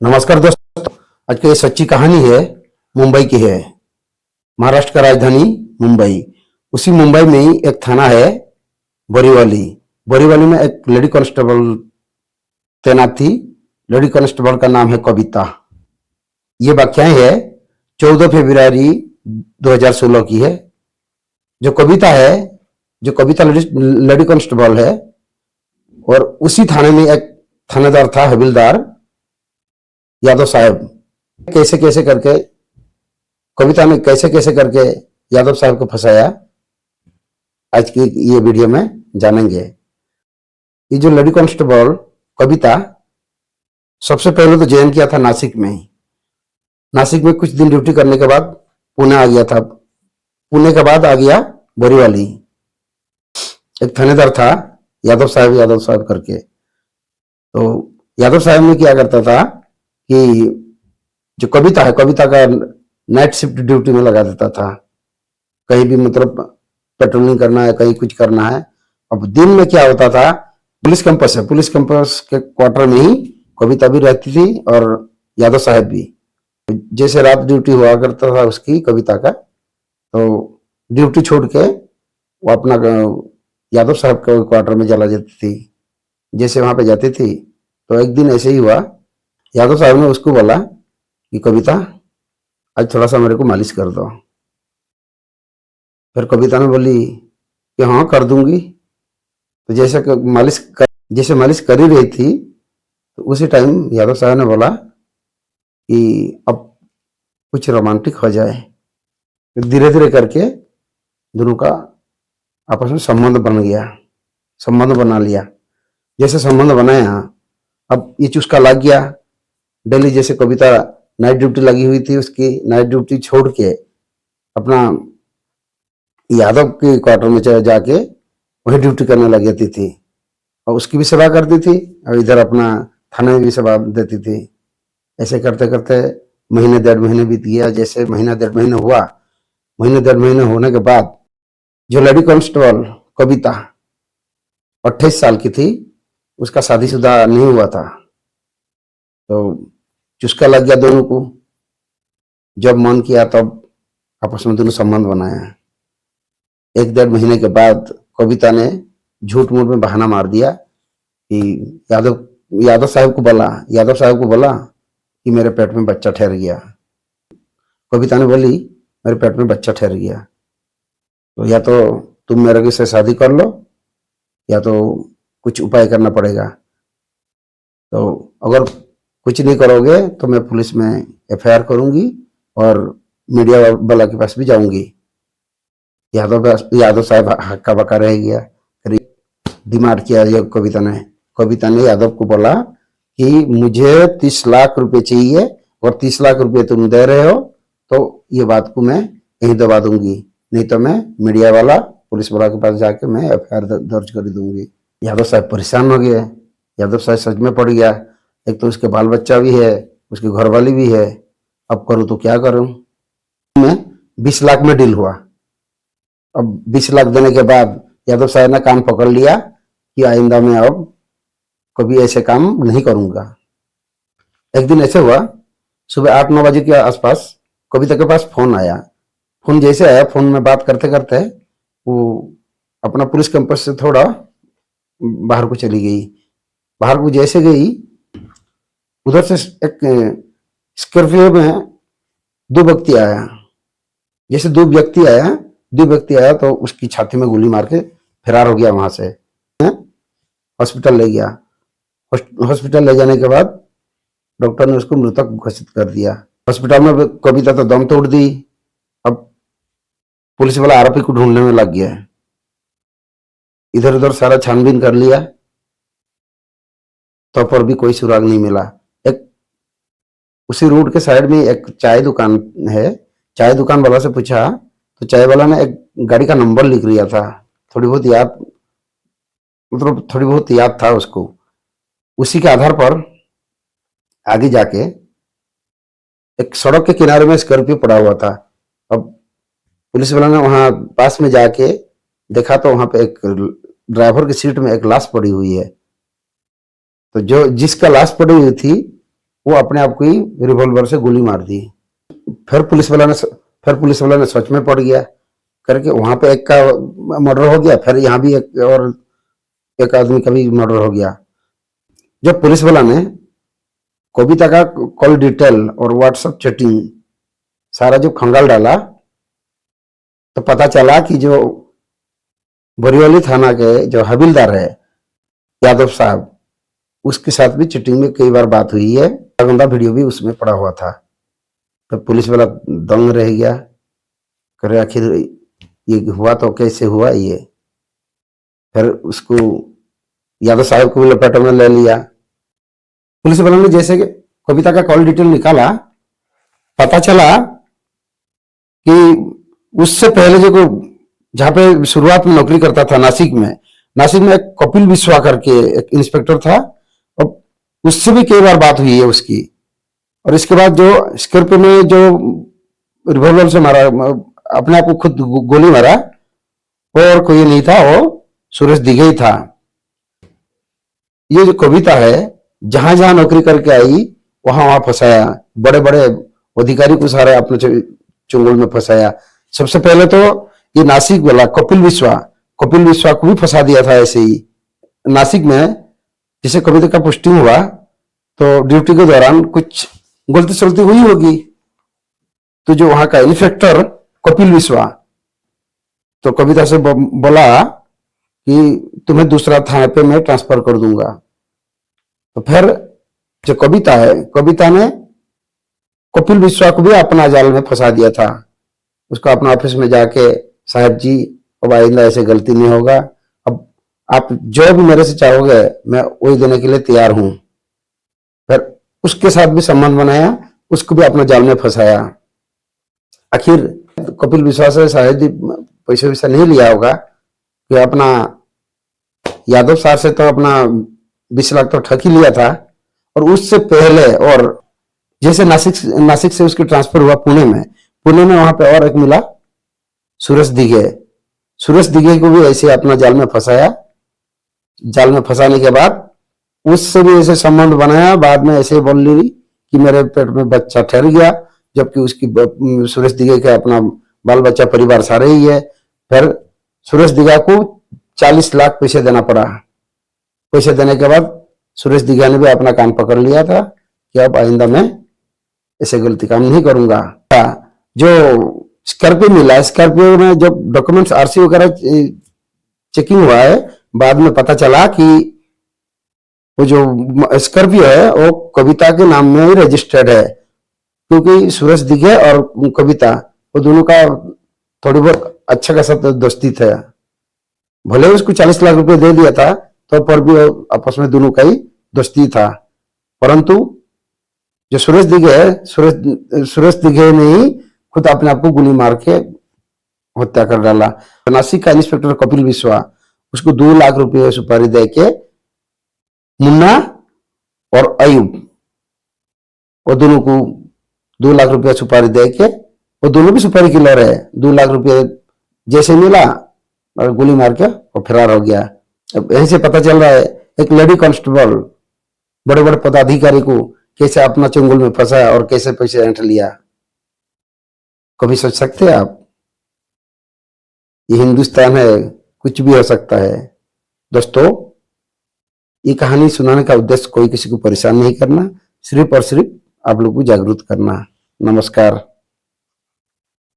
नमस्कार दोस्तों। आज की ये सच्ची कहानी है, मुंबई की है। महाराष्ट्र का राजधानी मुंबई, उसी मुंबई में ही एक थाना है बोरीवली। बोरीवली में एक लेडी कांस्टेबल तैनात थी। लेडी कांस्टेबल का नाम है कविता। ये वाकयाएं है 14 फरवरी 2016 की है। जो कविता है, जो कविता लेडी कांस्टेबल है, और उसी थाने में एक थानेदार था, हविलदार यादव साहब। कैसे कैसे करके कविता ने कैसे कैसे करके यादव साहब को फंसाया, आज की ये वीडियो में जानेंगे। ये जो लेडी कांस्टेबल कविता सबसे पहले तो ज्वाइन किया था नासिक में ही। नासिक में कुछ दिन ड्यूटी करने के बाद पुणे आ गया था। पुणे के बाद आ गया बोरीवली। एक थानेदार था यादव साहब करके। तो यादव साहब में क्या करता था कि जो कविता है, कविता का नाइट शिफ्ट ड्यूटी में लगा देता था। कहीं भी मतलब पेट्रोलिंग करना है, कहीं कुछ करना है। अब दिन में क्या होता था, पुलिस कैंपस है, पुलिस कैंपस के क्वार्टर में ही कविता भी रहती थी और यादव साहब भी। जैसे रात ड्यूटी हुआ करता था उसकी कविता का, तो ड्यूटी छोड़ के वो अपना यादव साहब के क्वार्टर में चला जाती थी। जैसे वहां पे जाती थी तो एक दिन ऐसे ही हुआ, यादव साहब ने उसको बोला कि कविता आज थोड़ा सा मेरे को मालिश कर दो। फिर कविता ने बोली कि हाँ कर दूंगी। तो जैसे मालिश कर ही रही थी, तो उसी टाइम यादव साहब ने बोला कि अब कुछ रोमांटिक हो जाए। धीरे धीरे करके दोनों का आपस में संबंध बन गया, संबंध बना लिया। जैसे संबंध बनाया, अब ये चुस्का लग गया। डेली जैसे कविता नाइट ड्यूटी लगी हुई थी, उसकी नाइट ड्यूटी छोड़ के अपना यादव के क्वार्टर में जाके वही ड्यूटी करने लग जाती थी और उसकी भी सेवा करती थी और इधर अपना थाने में भी सेवा देती थी। ऐसे करते करते महीने 1.5 महीने बीत गया। जैसे महीना 1.5 महीने हुआ, महीने 1.5 महीने होने के बाद जो लेडी कांस्टेबल कविता 28 साल की थी, उसका शादीशुदा नहीं हुआ था। तो चुस्का लग गया दोनों को। जब मन किया तब आपस में दोनों संबंध बनाया। 1-1.5 महीने के बाद कविता ने झूठ मूठ में बहाना मार दिया कि यादव साहब को बोला कि मेरे पेट में बच्चा ठहर गया। कविता ने बोली मेरे पेट में बच्चा ठहर गया, तो या तो तुम मेरे से शादी कर लो या तो कुछ उपाय करना पड़ेगा। तो अगर कुछ नहीं करोगे तो मैं पुलिस में एफआईआर करूंगी और मीडिया वाला के पास भी जाऊंगी। यादव साहब हक्का बक्का रह गया। फिर डिमांड किया ये कविता ने यादव को बोला कि मुझे 30 लाख रुपए चाहिए और 30 लाख रुपए तुम दे रहे हो तो ये बात को मैं यहीं दबा दूंगी, नहीं तो मैं मीडिया वाला पुलिस वाला के पास जाके मैं एफआईआर दर्ज कर दूंगी। यादव साहब परेशान हो गए। यादव साहब सच में पड़ गया। एक तो उसके बाल बच्चा भी है, उसकी घरवाली भी है। अब करूं तो क्या करूं। मैं 20 लाख में डील हुआ। अब 20 लाख देने के बाद यादव साहब ने कान पकड़ लिया कि आइंदा मैं अब कभी ऐसे काम नहीं करूंगा। एक दिन ऐसे हुआ, सुबह 8-9 बजे के आसपास कविता के पास फोन आया। फोन जैसे आया, फोन में बात करते करते वो अपना पुलिस कैंपस से थोड़ा बाहर को चली गई। बाहर को जैसे गई, उधर से एक स्कॉर्पियो में 2 व्यक्ति आया। जैसे 2 व्यक्ति आया तो उसकी छाती में गोली मार के फरार हो गया। वहां से हॉस्पिटल ले गया। हॉस्पिटल ले जाने के बाद डॉक्टर ने उसको मृतक घोषित कर दिया। हॉस्पिटल में कविता तो दम तोड़ दी। अब पुलिस वाला आरोपी को ढूंढने में लग गया। इधर उधर सारा छानबीन कर लिया तो पर भी कोई सुराग नहीं मिला। एक उसी रोड के साइड में एक चाय दुकान है। चाय दुकान वाला से पूछा तो चाय वाला ने एक गाड़ी का नंबर लिख लिया था। थोड़ी बहुत याद था उसको। उसी के आधार पर आगे जाके एक सड़क के किनारे में स्कॉर्पियो पड़ा हुआ था। अब पुलिस वाला ने वहां पास में जाके देखा तो वहां पे एक ड्राइवर की सीट में एक लाश पड़ी हुई है। तो जो जिसका लाश पड़ी हुई थी वो अपने आप को ही रिवॉल्वर से गोली मार दी। फिर पुलिस वाला ने सोच में पड़ गया करके, वहां पे एक का मर्डर हो गया, फिर यहाँ भी एक और एक आदमी का भी मर्डर हो गया। जब पुलिस वाला ने कविता का कॉल डिटेल और व्हाट्सएप चैटिंग सारा जो खंगाल डाला, तो पता चला कि जो बोरीवली थाना के जो हवलदार है यादव साहब, उसके साथ भी चैटिंग में कई बार बात हुई है। गंदा वीडियो भी उसमें पड़ा हुआ था। तो पुलिस वाला दंग रह गया, करे आखिर ये हुआ तो कैसे हुआ ये। फिर उसको यादव साहब को भी लपेटे में ले लिया। पुलिस वालों ने जैसे कविता का कॉल डिटेल निकाला, पता चला कि उससे पहले जो जहां पे शुरुआत में नौकरी करता था नासिक में एक कपिल विश्वा करके एक इंस्पेक्टर था, और उससे भी कई बार बात हुई है उसकी। और इसके बाद जो स्कॉर्पियो में जो रिवॉल्वर से मारा, अपने आप को खुद गोली मारा, और कोई नहीं था, वो सुरेश दिघे ही था। ये जो कविता है, जहां जहां नौकरी करके आई वहां वहां फंसाया, बड़े बड़े अधिकारी को सारे अपने चुंगल में फंसाया। सबसे पहले तो ये नासिक वाला कपिल विश्वा को भी फंसा दिया था ऐसे ही। नासिक में जिसे कविता का पोस्टिंग हुआ, तो ड्यूटी के दौरान कुछ गलती सलती हुई होगी, तो जो वहां का इंस्पेक्टर कपिल विश्वा तो कविता से बोला कि तुम्हें दूसरा थाने पे मैं ट्रांसफर कर दूंगा। तो फिर जो कविता है, कविता ने कपिल विश्वा को भी अपना जाल में फंसा दिया था। उसको अपना ऑफिस में जाके, साहब जी अब आइंदा ऐसे गलती नहीं होगा, अब आप जो भी मेरे से चाहोगे मैं वही देने के लिए तैयार हूं। फिर उसके साथ भी संबंध बनाया, उसको भी अपना जाल में फंसाया। आखिर कपिल विश्वास से शायद पैसे वैसा नहीं लिया होगा कि अपना यादव साहब से तो अपना 20 लाख तो ठग ही लिया था। और उससे पहले, और जैसे नासिक से उसकी ट्रांसफर हुआ पुणे में वहां पे और एक मिला सुरेश दिघे को भी ऐसे अपना जाल में फंसाया। जाल में फंसाने के बाद उससे भी ऐसे संबंध बनाया, बाद में ऐसे बोल ली कि मेरे पेट में बच्चा ठहर गया, जबकि उसकी सुरेश दिघे का अपना बाल बच्चा परिवार सारे ही है। फिर सुरेश दिघा को 40 लाख पैसे देना पड़ा। पैसे देने के बाद सुरेश दिघा ने भी अपना कान पकड़ लिया था कि अब आइंदा मैं ऐसे गलती काम नहीं करूंगा। जो स्कॉर्पियो मिला, स्कॉर्पियो में जब डॉक्यूमेंट्स आरसी वगैरह चेकिंग हुआ है, बाद में पता चला कि वो जो स्कॉर्पियो है वो कविता के नाम में ही रजिस्टर्ड है, क्योंकि सुरेश दिघे और कविता वो दोनों का थोड़ी बहुत अच्छा खासा दोस्ती था। भले उसको 40 लाख रुपए दे दिया था, तो पर भी आपस में दोनों का ही दोस्ती था। परंतु जो सुरेश दिघे ने ही खुद अपने आप को गोली मार के हत्या कर डाला। नासिक का इंस्पेक्टर कपिल विश्वा उसको 2 लाख रुपए सुपारी दे के मुन्ना और अयूब, वो दोनों को 2 लाख रुपया सुपारी दे के, वो दोनों भी सुपारी किलर है, 2 लाख रुपये जैसे मिला और गोली मार के वो फरार हो गया। अब यहीं से पता चल रहा है एक लेडी कांस्टेबल बड़े बड़े पदाधिकारी को कैसे अपना चंगुल में फंसाया और कैसे पैसे ऐंठ लिया। कभी सोच सकते हैं आप? ये हिंदुस्तान है, कुछ भी हो सकता है। दोस्तों, ये कहानी सुनाने का उद्देश्य कोई किसी को परेशान नहीं करना, सिर्फ और सिर्फ आप लोग को जागरूक करना। नमस्कार।